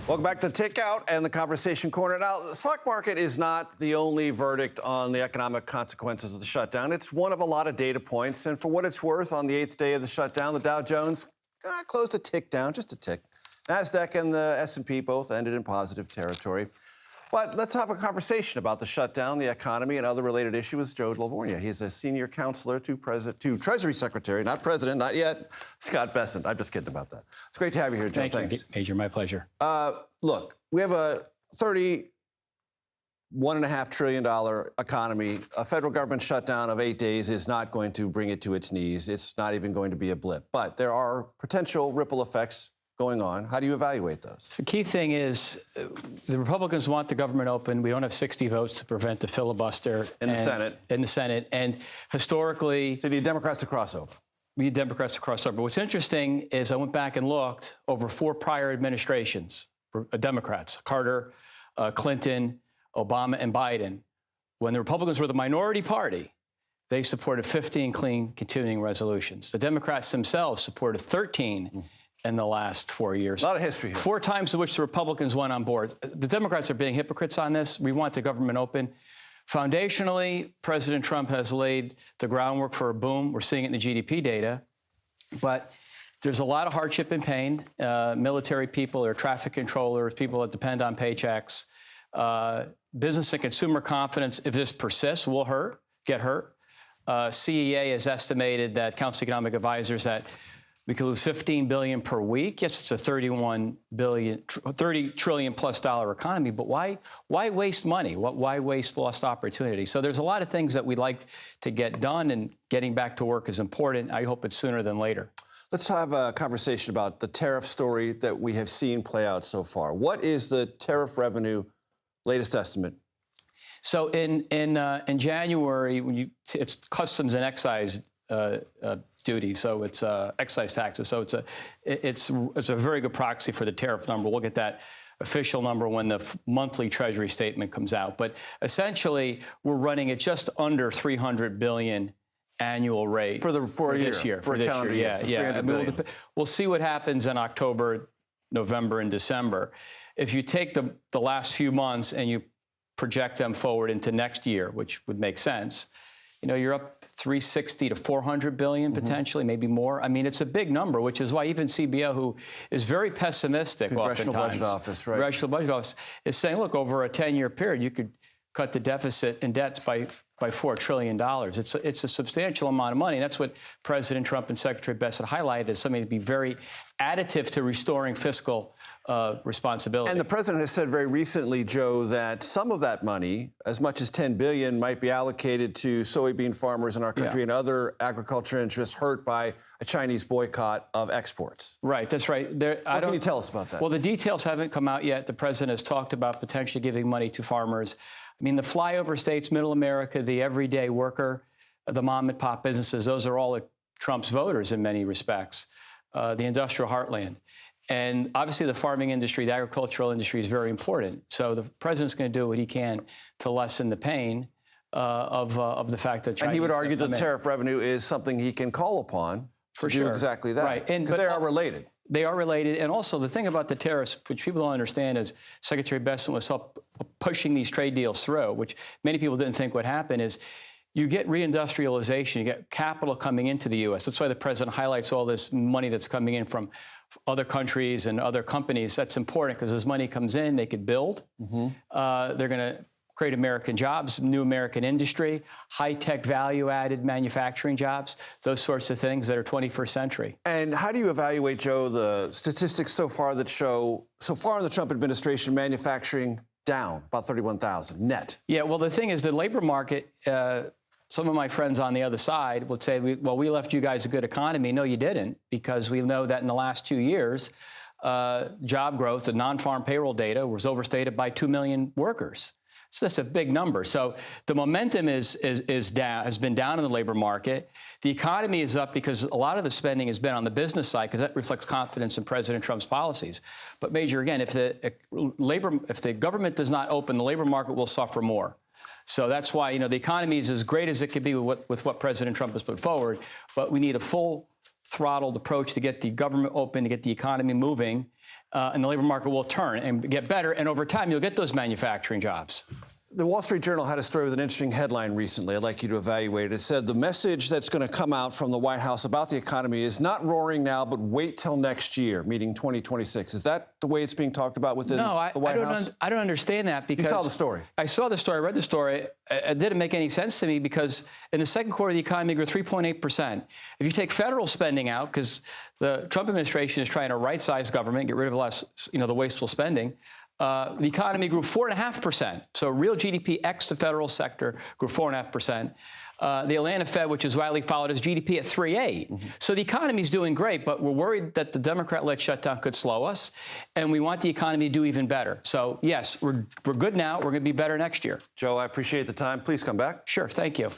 Welcome back to Takeout and the Conversation Corner. Now, the stock market is not the only verdict on the economic consequences of the shutdown. It's one of a lot of data points. And for what it's worth, on the 8th day of the shutdown, the Dow Jones closed a tick down, just a tick. NASDAQ and the S&P both ended in positive territory. But let's have a conversation about the shutdown, the economy, and other related issues. Joe Lavorgna, he's a senior counselor to Treasury Secretary, not President, not yet, Scott Bessent. I'm just kidding about that. It's great to have you here, Joe. Thanks. Major, my pleasure. Look, we have a $31.5 trillion economy. A federal government shutdown of 8 days is not going to bring it to its knees. It's not even going to be a blip. But there are potential ripple effects going on. How do you evaluate those? So the key thing is the Republicans want the government open. We don't have 60 votes to prevent the filibuster in the Senate. And historically, so you need Democrats to cross over. We need Democrats to cross over. What's interesting is I went back and looked over 4 prior administrations, Democrats, Carter, Clinton, Obama, and Biden. When the Republicans were the minority party, they supported 15 clean continuing resolutions. The Democrats themselves supported 13 in the last 4 years. A lot of history here. 4 times in which the Republicans went on board. The Democrats are being hypocrites on this. We want the government open. Foundationally, President Trump has laid the groundwork for a boom. We're seeing it in the GDP data. But there's a lot of hardship and pain. Military people or traffic controllers, people that depend on paychecks. Business and consumer confidence, if this persists, will get hurt. CEA has estimated that, Council of Economic Advisors, that we could lose $15 billion per week. Yes, it's a $30 trillion plus economy, but why waste money? Why waste lost opportunity? So there's a lot of things that we'd like to get done, and getting back to work is important. I hope it's sooner than later. Let's have a conversation about the tariff story that we have seen play out so far. What is the tariff latest estimate? So in January, it's customs and excise duty, so it's excise taxes. So it's a very good proxy for the tariff number. We'll get that official number when the monthly Treasury statement comes out. But essentially, we're running at just under $300 billion annual rate for this year. Yeah. I mean, we'll see what happens in October, November, and December. If you take the last few months and you project them forward into next year, which would make sense, you're up 360 to 400 billion potentially, maybe more. I mean, it's a big number, which is why even CBO, who is very pessimistic, Congressional Budget Office, right? Congressional Budget Office is saying, look, over a 10-year period, you could cut the deficit and debts by $4 trillion. It's a substantial amount of money. And that's what President Trump and Secretary Bessent highlighted as something to be very additive to restoring fiscal responsibility. And the president has said very recently, Joe, that some of that money, as much as $10 billion, might be allocated to soybean farmers in our country and other agriculture interests hurt by a Chinese boycott of exports. Right, that's right. What can you tell us about that? Well, the details haven't come out yet. The president has talked about potentially giving money to farmers. I mean, the flyover states, middle America, the everyday worker, the mom and pop businesses, those are all Trump's voters in many respects, the industrial heartland. And obviously the farming industry, the agricultural industry is very important. So the president's going to do what he can to lessen the pain of the fact that China. And he would argue that tariff revenue is something he can call upon to do exactly that. Right. Because they are related. They are related. And also the thing about the tariffs, which people don't understand, is Secretary Bessent was pushing these trade deals through, which many people didn't think would happen, is you get reindustrialization, you get capital coming into the U.S. That's why the president highlights all this money that's coming in from other countries and other companies. That's important because as money comes in, they could build. They're going to create American jobs, new American industry, high-tech value-added manufacturing jobs, those sorts of things that are 21st century. And how do you evaluate, Joe, the statistics so far that show, so far in the Trump administration, manufacturing down about 31,000 net? Yeah, well, the thing is the labor market, some of my friends on the other side would say, well, we left you guys a good economy. No, you didn't, because we know that in the last 2 years, job growth, the non-farm payroll data was overstated by 2 million workers. So that's a big number. So the momentum is down, has been down in the labor market. The economy is up because a lot of the spending has been on the business side, because that reflects confidence in President Trump's policies. But Major, again, if the government does not open, the labor market will suffer more. So that's why, the economy is as great as it could be with what President Trump has put forward, but we need a full throttled approach to get the government open, to get the economy moving. and the labor market will turn and get better. And over time, you'll get those manufacturing jobs. The Wall Street Journal had a story with an interesting headline recently. I'd like you to evaluate it. It said the message that's going to come out from the White House about the economy is not roaring now, but wait till next year, meaning 2026. Is that the way it's being talked about within the White House? I don't understand that because... You saw the story. I saw the story, I read the story. It didn't make any sense to me because in the second quarter, the economy grew 3.8%. If you take federal spending out, because the Trump administration is trying to right-size government, get rid of less, the wasteful spending, the economy grew 4.5%. So real GDP ex the federal sector grew 4.5%. The Atlanta Fed, which is widely followed as GDP at 3.8. So the economy is doing great, but we're worried that the Democrat-led shutdown could slow us, and we want the economy to do even better. So yes, we're good now. We're going to be better next year. Joe, I appreciate the time. Please come back. Sure. Thank you.